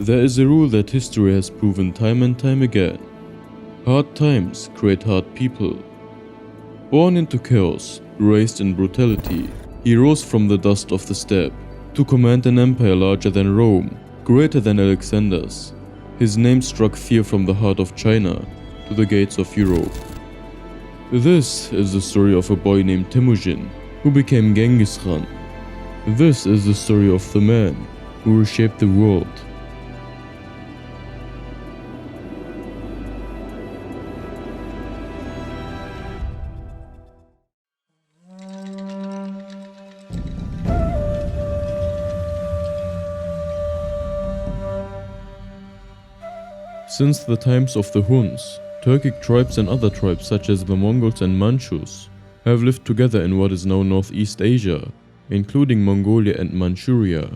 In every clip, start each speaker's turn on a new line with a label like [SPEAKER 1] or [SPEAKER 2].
[SPEAKER 1] There is a rule that history has proven time and time again. Hard times create hard people. Born into chaos, raised in brutality, he rose from the dust of the steppe to command an empire larger than Rome, greater than Alexander's. His name struck fear from the heart of China to the gates of Europe. This is the story of a boy named Temujin, who became Genghis Khan. This is the story of the man who reshaped the world. Since the times of the Huns, Turkic tribes and other tribes such as the Mongols and Manchus have lived together in what is now Northeast Asia, including Mongolia and Manchuria.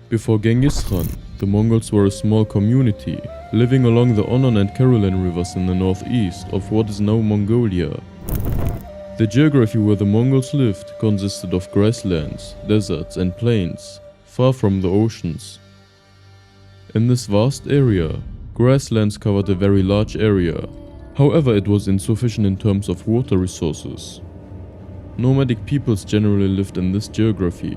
[SPEAKER 1] Before Genghis Khan, the Mongols were a small community living along the Onon and Caroline rivers in the northeast of what is now Mongolia. The geography where the Mongols lived consisted of grasslands, deserts and plains, far from the oceans. In this vast area, grasslands covered a very large area. However, it was insufficient in terms of water resources. Nomadic peoples generally lived in this geography.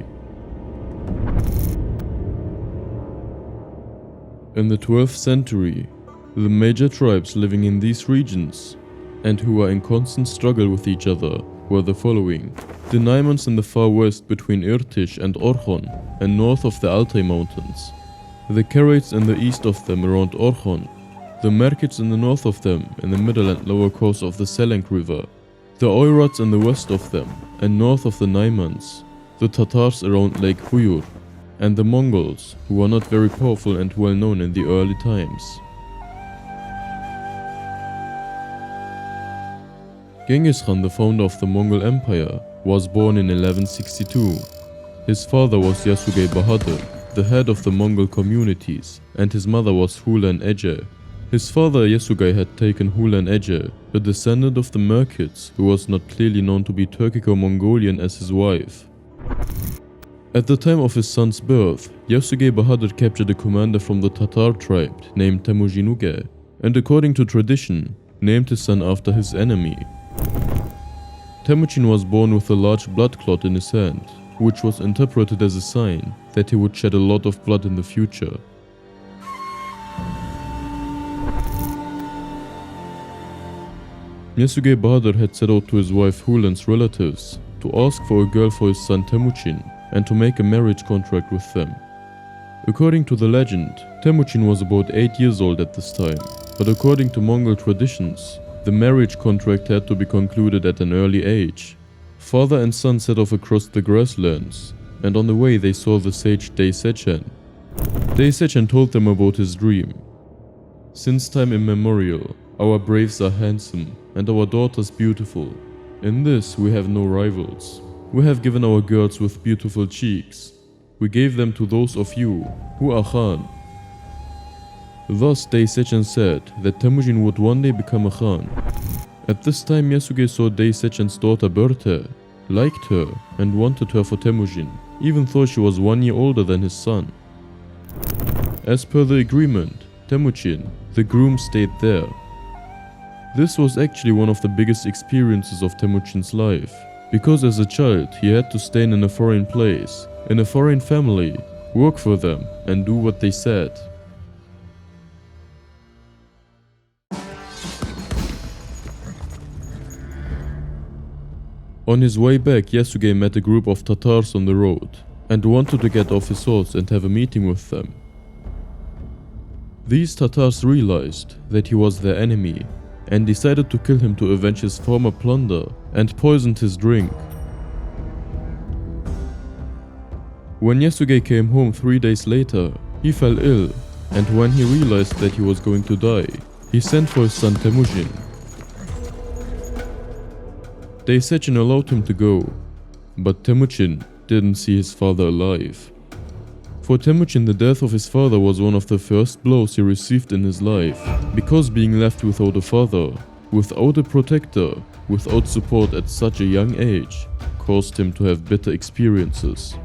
[SPEAKER 1] In the 12th century, the major tribes living in these regions and who were in constant struggle with each other were the following: the Naimans in the far west between Irtish and Orkhon and north of the Altai mountains, the Kereites in the east of them around Orkhon, the Merkits in the north of them in the middle and lower course of the Selenk river, the Oirats in the west of them and north of the Naimans, the Tatars around Lake Huyur, and the Mongols, who were not very powerful and well known in the early times. Genghis Khan, the founder of the Mongol Empire, was born in 1162. His father was Yasugei Bahadur, the head of the Mongol communities, and his mother was Hulan Ege. His father Yasugei had taken Hulan Ege, a descendant of the Merkits, who was not clearly known to be Turkic or Mongolian, as his wife. At the time of his son's birth, Yasugei Bahadur captured a commander from the Tatar tribe named Temujin, and according to tradition, named his son after his enemy. Temujin was born with a large blood clot in his hand, which was interpreted as a sign that he would shed a lot of blood in the future. Yasugei Bahadur had set out to his wife Hulan's relatives to ask for a girl for his son Temujin and to make a marriage contract with them. According to the legend, Temujin was about 8 years old at this time, but according to Mongol traditions, the marriage contract had to be concluded at an early age. Father and son set off across the grasslands, and on the way they saw the sage Dei Sechen. Dei Sechen told them about his dream. Since time immemorial, our braves are handsome, and our daughters beautiful. In this we have no rivals. We have given our girls with beautiful cheeks. We gave them to those of you who are Khan. Thus Dei Sechen said that Temujin would one day become a Khan. At this time Yasugei saw Dei Sechen's daughter Berthe, liked her and wanted her for Temujin, even though she was 1 year older than his son. As per the agreement, Temujin, the groom, stayed there. This was actually one of the biggest experiences of Temujin's life, because as a child he had to stay in a foreign place, in a foreign family, work for them and do what they said. On his way back, Yasugei met a group of Tatars on the road and wanted to get off his horse and have a meeting with them. These Tatars realized that he was their enemy and decided to kill him to avenge his former plunder and poisoned his drink. When Yasugei came home 3 days later, he fell ill, and when he realized that he was going to die, he sent for his son Temujin. Dei Sechen allowed him to go, but Temujin didn't see his father alive. For Temujin, the death of his father was one of the first blows he received in his life, because being left without a father, without a protector, without support at such a young age, caused him to have bitter experiences.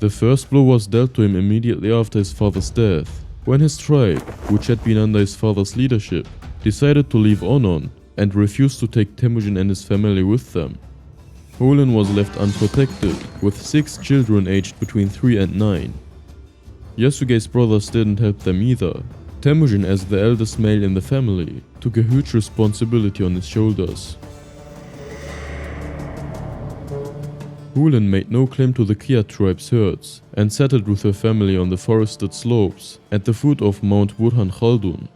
[SPEAKER 1] The first blow was dealt to him immediately after his father's death, when his tribe, which had been under his father's leadership, decided to leave Onon and refused to take Temujin and his family with them. Hulen was left unprotected, with 6 children aged between 3 and 9. Yasuge's brothers didn't help them either. Temujin, as the eldest male in the family, took a huge responsibility on his shoulders. Hulen made no claim to the Kia tribe's herds and settled with her family on the forested slopes at the foot of Mount Burhan Khaldun.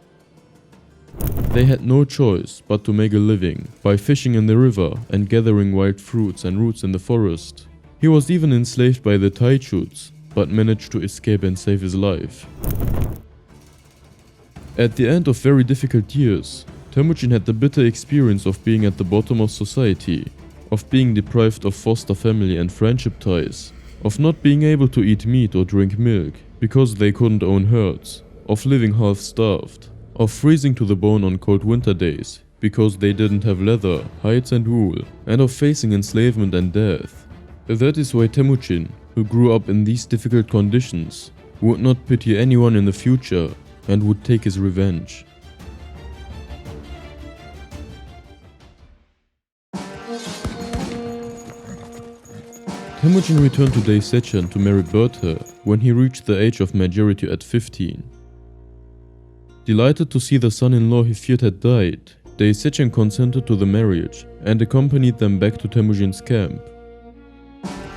[SPEAKER 1] They had no choice but to make a living by fishing in the river and gathering wild fruits and roots in the forest. He was even enslaved by the Taichuts, but managed to escape and save his life. At the end of very difficult years, Temujin had the bitter experience of being at the bottom of society, of being deprived of foster family and friendship ties, of not being able to eat meat or drink milk because they couldn't own herds, of living half-starved, of freezing to the bone on cold winter days because they didn't have leather, hides and wool, and of facing enslavement and death. That is why Temujin, who grew up in these difficult conditions, would not pity anyone in the future and would take his revenge. Temujin returned to Daisechan to marry Bertha when he reached the age of majority at 15. Delighted to see the son-in-law he feared had died, Daisechan consented to the marriage and accompanied them back to Temujin's camp.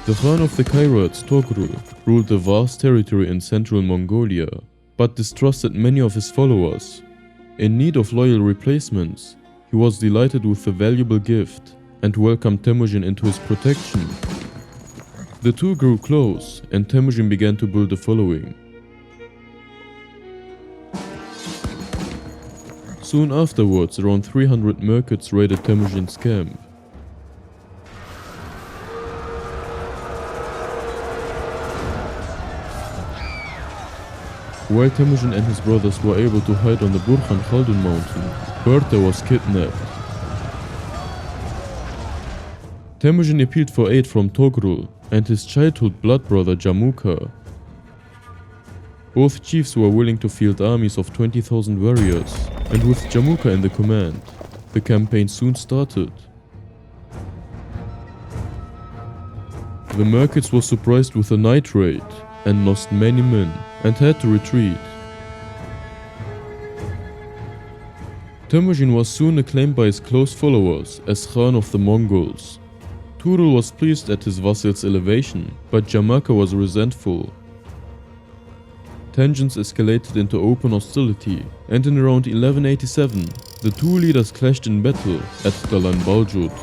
[SPEAKER 1] The Khan of the Kereites, Toghrul, ruled a vast territory in central Mongolia, but distrusted many of his followers. In need of loyal replacements, he was delighted with the valuable gift and welcomed Temujin into his protection. The two grew close, and Temujin began to build a following. Soon afterwards, around 300 Merkits raided Temujin's camp. While Temujin and his brothers were able to hide on the Burhan Khaldun mountain, Bertha was kidnapped. Temujin appealed for aid from Toghrul and his childhood blood brother Jamuka. Both chiefs were willing to field armies of 20,000 warriors, and with Jamuka in the command, the campaign soon started. The Merkits were surprised with a night raid and lost many men and had to retreat. Temujin was soon acclaimed by his close followers as Khan of the Mongols. Toghrul was pleased at his vassal's elevation, but Jamuka was resentful. Tensions escalated into open hostility, and in around 1187, the two leaders clashed in battle at Dalanbaljut.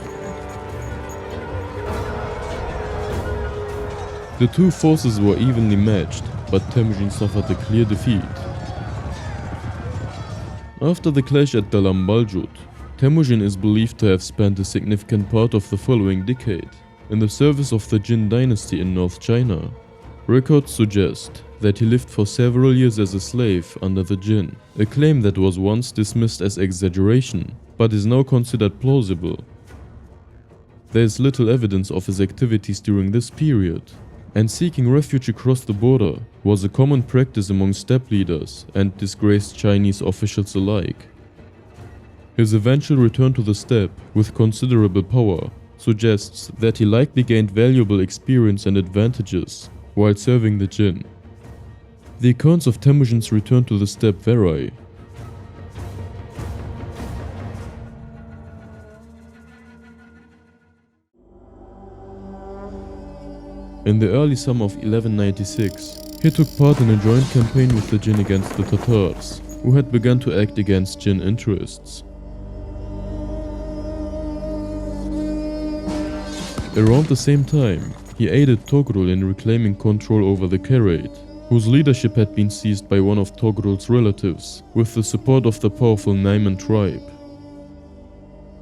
[SPEAKER 1] The two forces were evenly matched, but Temujin suffered a clear defeat. After the clash at Dalanbaljut, Temujin is believed to have spent a significant part of the following decade in the service of the Jin dynasty in North China. Records suggest that he lived for several years as a slave under the Jin, a claim that was once dismissed as exaggeration, but is now considered plausible. There is little evidence of his activities during this period, and seeking refuge across the border was a common practice among steppe leaders and disgraced Chinese officials alike. His eventual return to the steppe with considerable power suggests that he likely gained valuable experience and advantages while serving the Jin. The accounts of Temujin's return to the steppe vary. In the early summer of 1196, he took part in a joint campaign with the Jin against the Tatars, who had begun to act against Jin interests. Around the same time, he aided Toghrul in reclaiming control over the Kereites, whose leadership had been seized by one of Toghrul's relatives, with the support of the powerful Naiman tribe.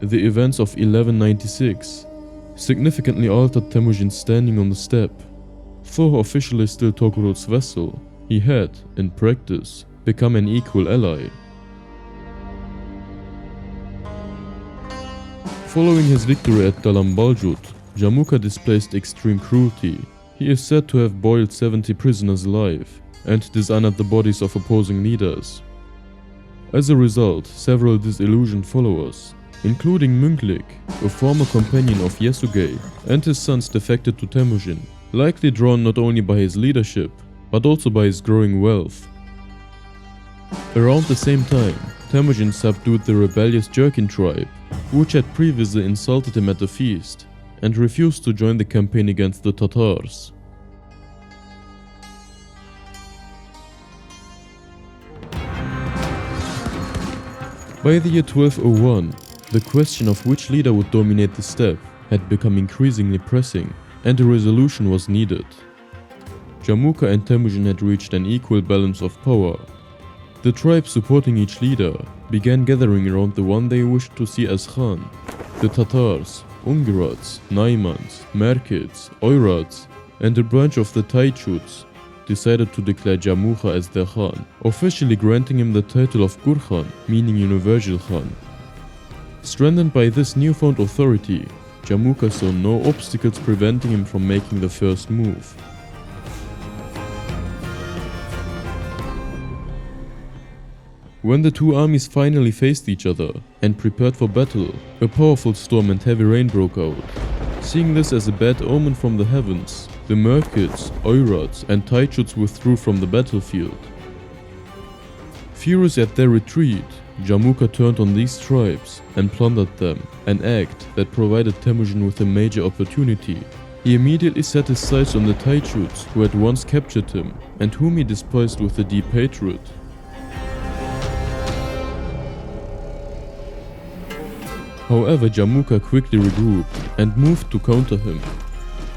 [SPEAKER 1] The events of 1196 significantly altered Temujin's standing on the steppe. Though officially still Toghrul's vassal, he had, in practice, become an equal ally. Following his victory at Dalanbaljut, Jamuka displayed extreme cruelty. He is said to have boiled 70 prisoners alive and dishonored the bodies of opposing leaders. As a result, several disillusioned followers, including Munglik, a former companion of Yesugei, and his sons defected to Temujin, likely drawn not only by his leadership, but also by his growing wealth. Around the same time, Temujin subdued the rebellious Jurkin tribe, which had previously insulted him at a feast, and refused to join the campaign against the Tatars. By the year 1201, the question of which leader would dominate the steppe had become increasingly pressing, and a resolution was needed. Jamuka and Temujin had reached an equal balance of power. The tribes supporting each leader began gathering around the one they wished to see as Khan. The Tatars, Ungurats, Naimans, Merkits, Oirats, and a branch of the Taichuts decided to declare Jamuka as their Khan, officially granting him the title of Gurkhan, meaning Universal Khan. Strengthened by this newfound authority, Jamuka saw no obstacles preventing him from making the first move. When the two armies finally faced each other and prepared for battle, a powerful storm and heavy rain broke out. Seeing this as a bad omen from the heavens, the Merkits, Oirats, and Taichuts withdrew from the battlefield. Furious at their retreat, Jamuka turned on these tribes and plundered them, an act that provided Temujin with a major opportunity. He immediately set his sights on the Taichuts who had once captured him and whom he despised with a deep hatred. However, Jamuka quickly regrouped and moved to counter him.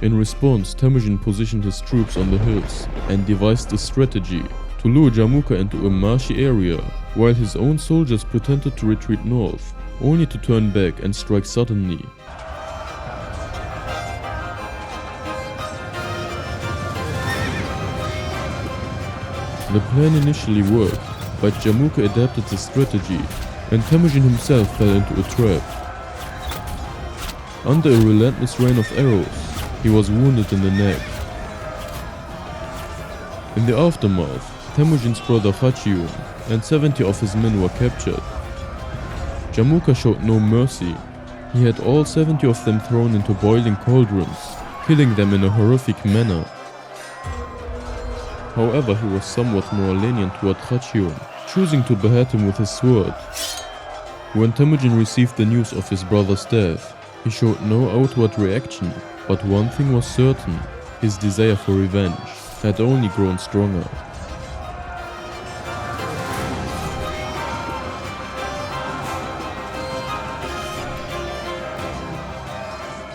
[SPEAKER 1] In response, Temujin positioned his troops on the hills and devised a strategy to lure Jamuka into a marshy area, while his own soldiers pretended to retreat north, only to turn back and strike suddenly. The plan initially worked, but Jamuka adapted the strategy, and Temujin himself fell into a trap. Under a relentless rain of arrows, he was wounded in the neck. In the aftermath, Temujin's brother Hachium and 70 of his men were captured. Jamuka showed no mercy. He had all 70 of them thrown into boiling cauldrons, killing them in a horrific manner. However, he was somewhat more lenient toward Hachium, choosing to behead him with his sword. When Temujin received the news of his brother's death, he showed no outward reaction, but one thing was certain: his desire for revenge had only grown stronger.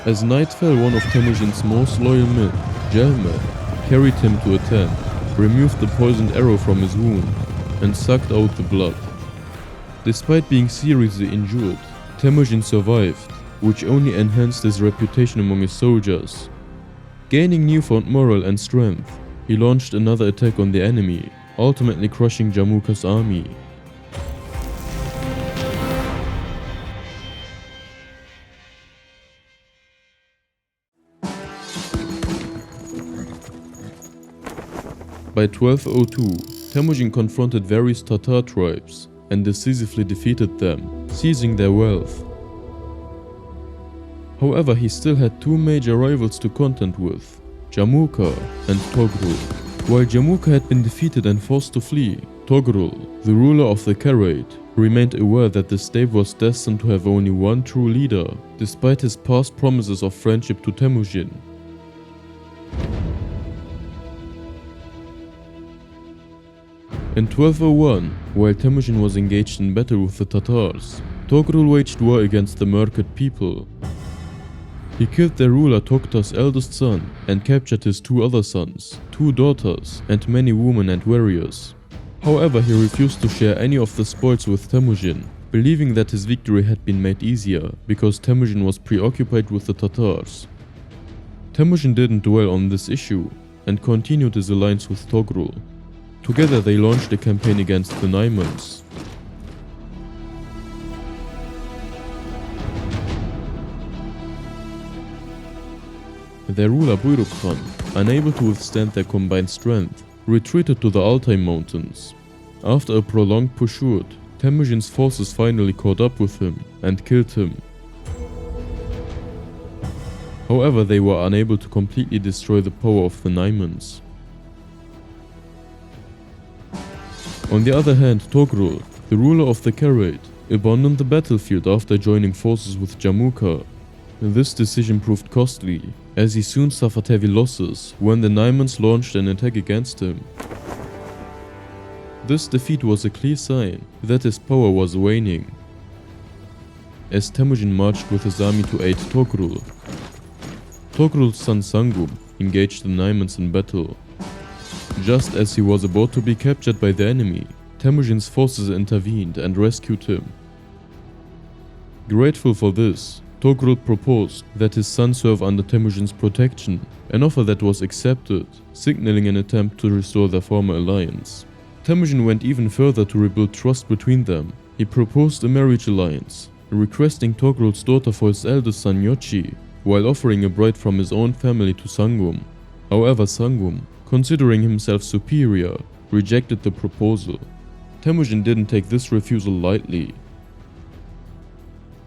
[SPEAKER 1] As night fell, one of Temujin's most loyal men, Jelmer, carried him to a tent, removed the poisoned arrow from his wound, and sucked out the blood. Despite being seriously injured, Temujin survived, which only enhanced his reputation among his soldiers. Gaining newfound morale and strength, he launched another attack on the enemy, ultimately crushing Jamuka's army. By 1202, Temujin confronted various Tatar tribes and decisively defeated them, seizing their wealth. However, he still had two major rivals to contend with, Jamuka and Toghrul. While Jamuka had been defeated and forced to flee, Toghrul, the ruler of the Kereites, remained aware that the steppe was destined to have only one true leader, despite his past promises of friendship to Temujin. In 1201, while Temujin was engaged in battle with the Tatars, Toghrul waged war against the Merkit people. He killed their ruler Tokta's eldest son and captured his two other sons, two daughters, and many women and warriors. However, he refused to share any of the spoils with Temujin, believing that his victory had been made easier because Temujin was preoccupied with the Tatars. Temujin didn't dwell on this issue and continued his alliance with Toghrul. Together they launched a campaign against the Naimans. Their ruler Buyruk Khan unable to withstand their combined strength, retreated to the Altai Mountains. After a prolonged pursuit, Temujin's forces finally caught up with him and killed him. However, they were unable to completely destroy the power of the Naimans. On the other hand, Toghrul, the ruler of the Kereites, abandoned the battlefield after joining forces with Jamuka. This decision proved costly, as he soon suffered heavy losses when the Naimans launched an attack against him. This defeat was a clear sign that his power was waning. As Temujin marched with his army to aid Toghrul, Toghrul's son Sangum engaged the Naimans in battle. Just as he was about to be captured by the enemy, Temujin's forces intervened and rescued him. Grateful for this, Toghrul proposed that his son serve under Temujin's protection, an offer that was accepted, signaling an attempt to restore their former alliance. Temujin went even further to rebuild trust between them. He proposed a marriage alliance, requesting Toghrul's daughter for his eldest son Yochi, while offering a bride from his own family to Sangum. However, Sangum, considering himself superior, rejected the proposal. Temujin didn't take this refusal lightly.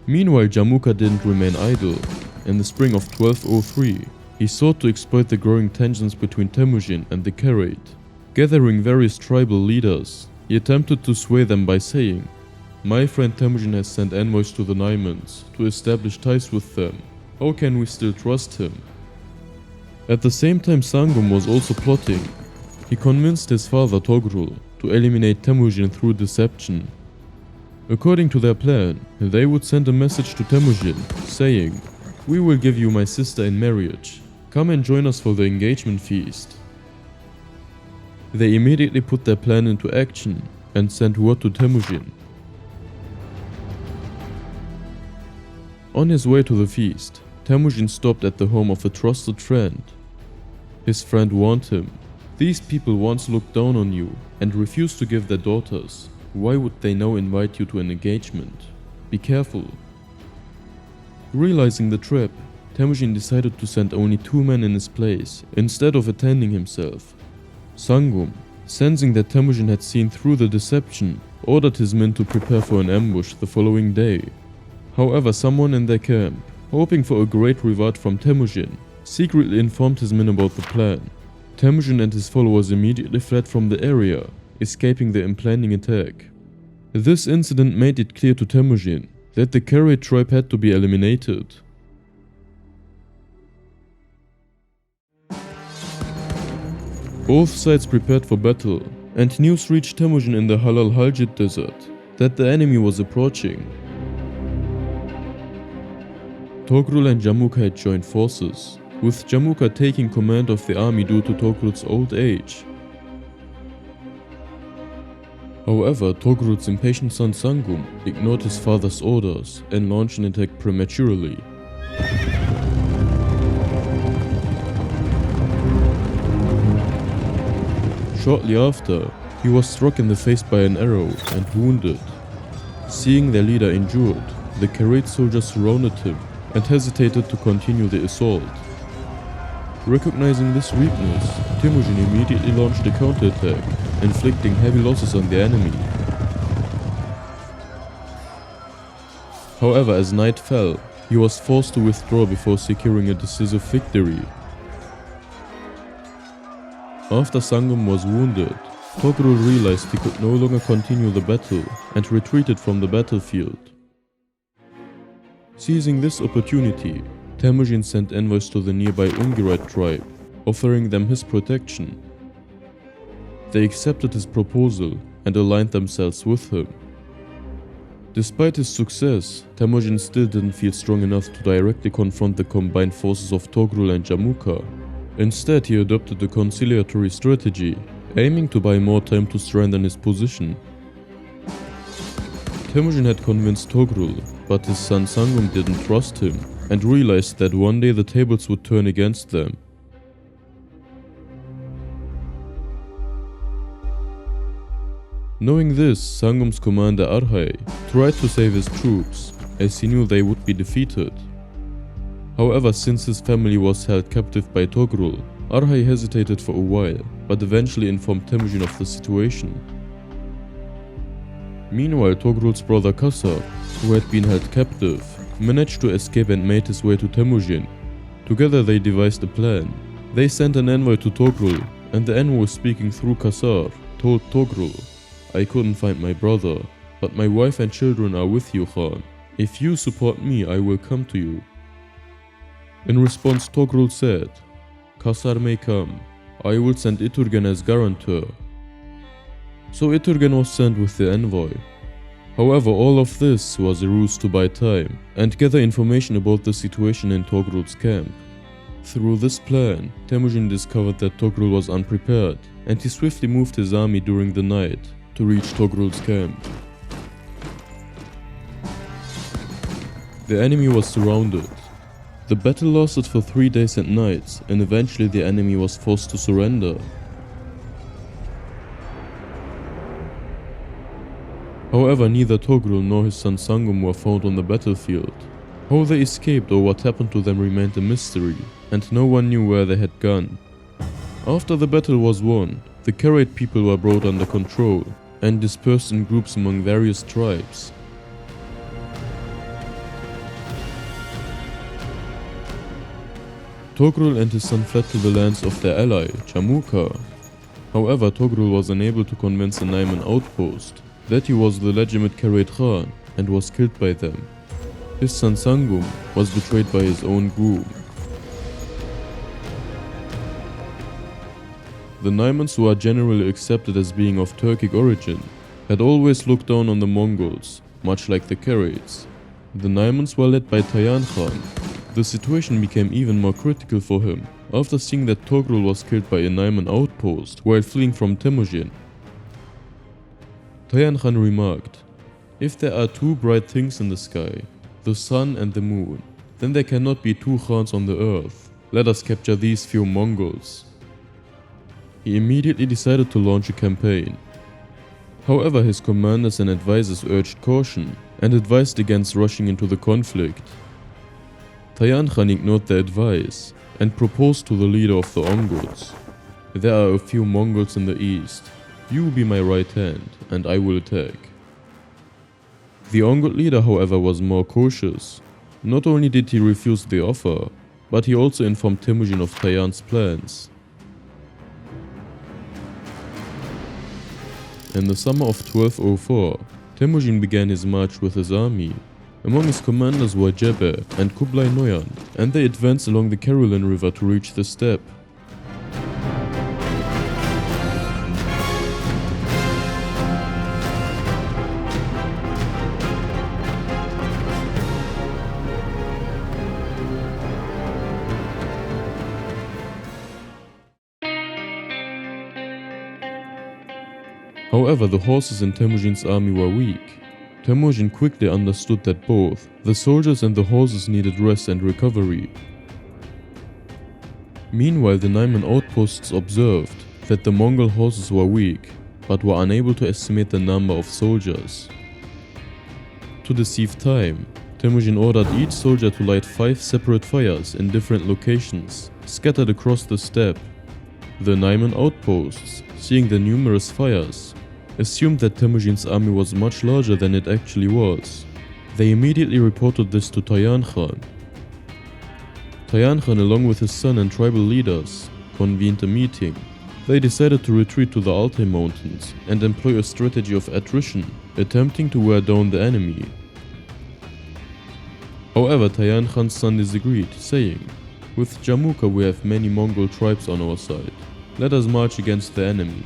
[SPEAKER 1] Meanwhile, Jamuka didn't remain idle. In the spring of 1203, he sought to exploit the growing tensions between Temujin and the Kereites. Gathering various tribal leaders, he attempted to sway them by saying, "My friend Temujin has sent envoys to the Naimans to establish ties with them. How can we still trust him?" At the same time, Sangum was also plotting. He convinced his father Toghrul to eliminate Temujin through deception. According to their plan, they would send a message to Temujin saying, "We will give you my sister in marriage. Come and join us for the engagement feast." They immediately put their plan into action and sent word to Temujin. On his way to the feast, Temujin stopped at the home of a trusted friend. His friend warned him, "These people once looked down on you and refused to give their daughters. Why would they now invite you to an engagement? Be careful." Realizing the trap, Temujin decided to send only 2 men in his place instead of attending himself. Sangum, sensing that Temujin had seen through the deception, ordered his men to prepare for an ambush the following day. However, someone in their camp, hoping for a great reward from Temujin, secretly informed his men about the plan. Temujin and his followers immediately fled from the area, escaping the impending attack. This incident made it clear to Temujin that the Kereite tribe had to be eliminated. Both sides prepared for battle, and news reached Temujin in the Dalanbaljut desert that the enemy was approaching. Toghrul and Jamuka had joined forces, with Jamuka taking command of the army due to Toghrul's old age. However, Toghrul's impatient son Sangum ignored his father's orders and launched an attack prematurely. Shortly after, he was struck in the face by an arrow and wounded. Seeing their leader injured, the Kereite soldiers surrounded him and hesitated to continue the assault. Recognizing this weakness, Temujin immediately launched a counterattack, inflicting heavy losses on the enemy. However, as night fell, he was forced to withdraw before securing a decisive victory. After Sangum was wounded, Toghrul realized he could no longer continue the battle and retreated from the battlefield. Seizing this opportunity, Temujin sent envoys to the nearby Ungirite tribe, offering them his protection. They accepted his proposal and aligned themselves with him. Despite his success, Temujin still didn't feel strong enough to directly confront the combined forces of Toghrul and Jamuka. Instead, he adopted a conciliatory strategy, aiming to buy more time to strengthen his position. Temujin had convinced Toghrul, but his son Sangum didn't trust him and realized that one day the tables would turn against them. Knowing this, Sangum's commander Arhai tried to save his troops, as he knew they would be defeated. However, since his family was held captive by Toghrul, Arhai hesitated for a while, but eventually informed Temujin of the situation. Meanwhile, Toghrul's brother Kassar, who had been held captive, managed to escape and made his way to Temujin. Together they devised a plan. They sent an envoy to Toghrul, and the envoy speaking through Kassar told Toghrul, "I couldn't find my brother, but my wife and children are with you, Khan. If you support me, I will come to you." In response, Toghrul said, "Kassar may come. I will send Iturgen as guarantor." So Iturgen was sent with the envoy. However, all of this was a ruse to buy time and gather information about the situation in Toghrul's camp. Through this plan, Temujin discovered that Toghrul was unprepared, and he swiftly moved his army during the night to reach Toghrul's camp. The enemy was surrounded. The battle lasted for 3 days and nights, and eventually the enemy was forced to surrender. However, neither Toghrul nor his son Sangum were found on the battlefield. How they escaped or what happened to them remained a mystery, and no one knew where they had gone. After the battle was won, the Kereites people were brought under control and dispersed in groups among various tribes. Toghrul and his son fled to the lands of their ally, Jamukha. However, Toghrul was unable to convince the Naiman outpost that he was the legitimate Kereite Khan and was killed by them. His son Sangum was betrayed by his own group. The Naimans, who are generally accepted as being of Turkic origin, had always looked down on the Mongols, much like the Kereites. The Naimans were led by Tayan Khan. The situation became even more critical for him after seeing that Toghrul was killed by a Naiman outpost while fleeing from Temujin. Tayan Khan remarked, "If there are two bright things in the sky, the sun and the moon, then there cannot be two Khans on the earth. Let us capture these few Mongols." He immediately decided to launch a campaign. However, his commanders and advisors urged caution and advised against rushing into the conflict. Tayan Khan ignored their advice and proposed to the leader of the Ongols, "There are a few Mongols in the east. You be my right hand, and I will attack." The Ongol leader, however, was more cautious. Not only did he refuse the offer, but he also informed Temujin of Tayan's plans. In the summer of 1204, Temujin began his march with his army. Among his commanders were Jebe and Kublai Noyan, and they advanced along the Karelin River to reach the steppe. However, the horses in Temujin's army were weak. Temujin quickly understood that both the soldiers and the horses needed rest and recovery. Meanwhile, the Naiman outposts observed that the Mongol horses were weak, but were unable to estimate the number of soldiers. To deceive time, Temujin ordered each soldier to light 5 separate fires in different locations, scattered across the steppe. The Naiman outposts, seeing the numerous fires, assumed that Temujin's army was much larger than it actually was. They immediately reported this to Tayan Khan. Tayan Khan, along with his son and tribal leaders, convened a meeting. They decided to retreat to the Altai Mountains and employ a strategy of attrition, attempting to wear down the enemy. However, Tayan Khan's son disagreed, saying, "With Jamukha we have many Mongol tribes on our side. Let us march against the enemy."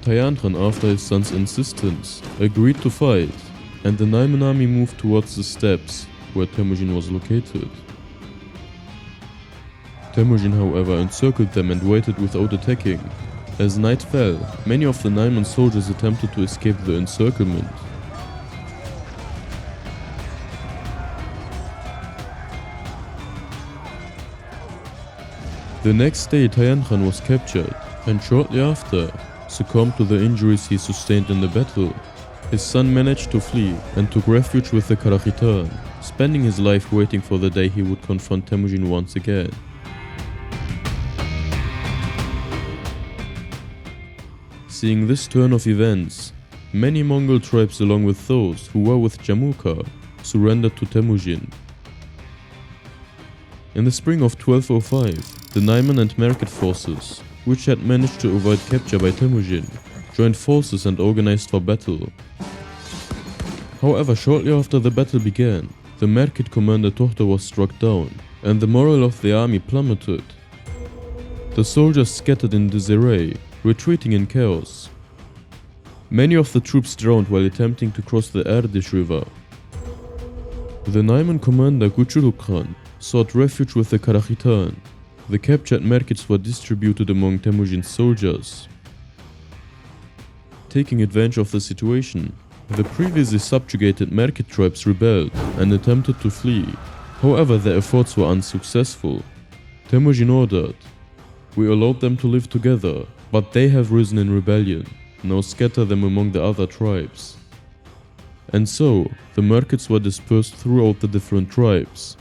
[SPEAKER 1] Tayan Khan, after his son's insistence, agreed to fight, and the Naiman army moved towards the steppes where Temujin was located. Temujin, however, encircled them and waited without attacking. As night fell, many of the Naiman soldiers attempted to escape the encirclement. The next day, Tayan Khan was captured, and shortly after, succumbed to the injuries he sustained in the battle. His son managed to flee and took refuge with the Karachitan, spending his life waiting for the day he would confront Temujin once again. Seeing this turn of events, many Mongol tribes along with those who were with Jamuka surrendered to Temujin. In the spring of 1205, the Naiman and Merkit forces, which had managed to avoid capture by Temujin, joined forces and organized for battle. However, shortly after the battle began, the Merkit commander Toghrul was struck down, and the morale of the army plummeted. The soldiers scattered in disarray, retreating in chaos. Many of the troops drowned while attempting to cross the Erdish river. The Naiman commander Genghis Khan sought refuge with the Kereites. The captured Merkits were distributed among Temujin's soldiers. Taking advantage of the situation, the previously subjugated Merkit tribes rebelled and attempted to flee. However, their efforts were unsuccessful. Temujin ordered, "We allowed them to live together, but they have risen in rebellion. Now scatter them among the other tribes." And so, the Merkits were dispersed throughout the different tribes.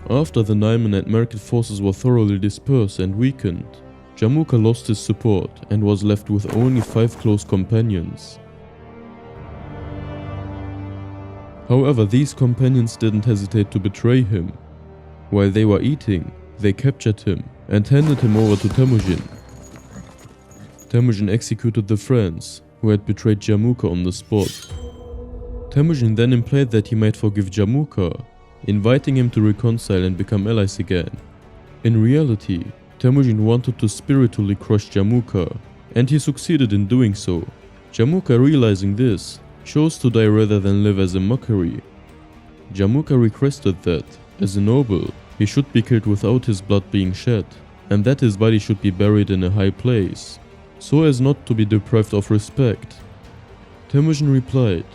[SPEAKER 1] After the Naiman and Merkit forces were thoroughly dispersed and weakened, Jamuka lost his support and was left with only 5 close companions. However, these companions didn't hesitate to betray him. While they were eating, they captured him and handed him over to Temujin. Temujin executed the friends who had betrayed Jamuka on the spot. Temujin then implied that he might forgive Jamuka, inviting him to reconcile and become allies again. In reality, Temujin wanted to spiritually crush Jamuka, and he succeeded in doing so. Jamuka, realizing this, chose to die rather than live as a mockery. Jamuka requested that, as a noble, he should be killed without his blood being shed, and that his body should be buried in a high place, so as not to be deprived of respect. Temujin replied,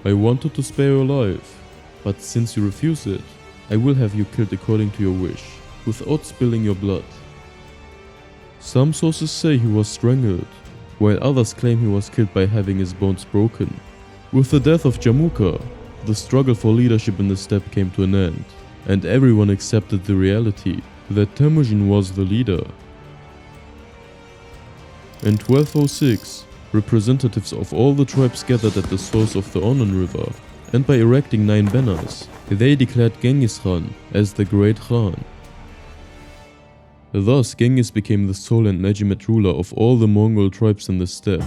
[SPEAKER 1] "I wanted to spare your life, but since you refuse it, I will have you killed according to your wish, without spilling your blood." Some sources say he was strangled, while others claim he was killed by having his bones broken. With the death of Jamuka, the struggle for leadership in the steppe came to an end, and everyone accepted the reality that Temujin was the leader. In 1206, representatives of all the tribes gathered at the source of the Onon River, and by erecting 9 banners, they declared Genghis Khan as the Great Khan. Thus, Genghis became the sole and legitimate ruler of all the Mongol tribes in the steppe.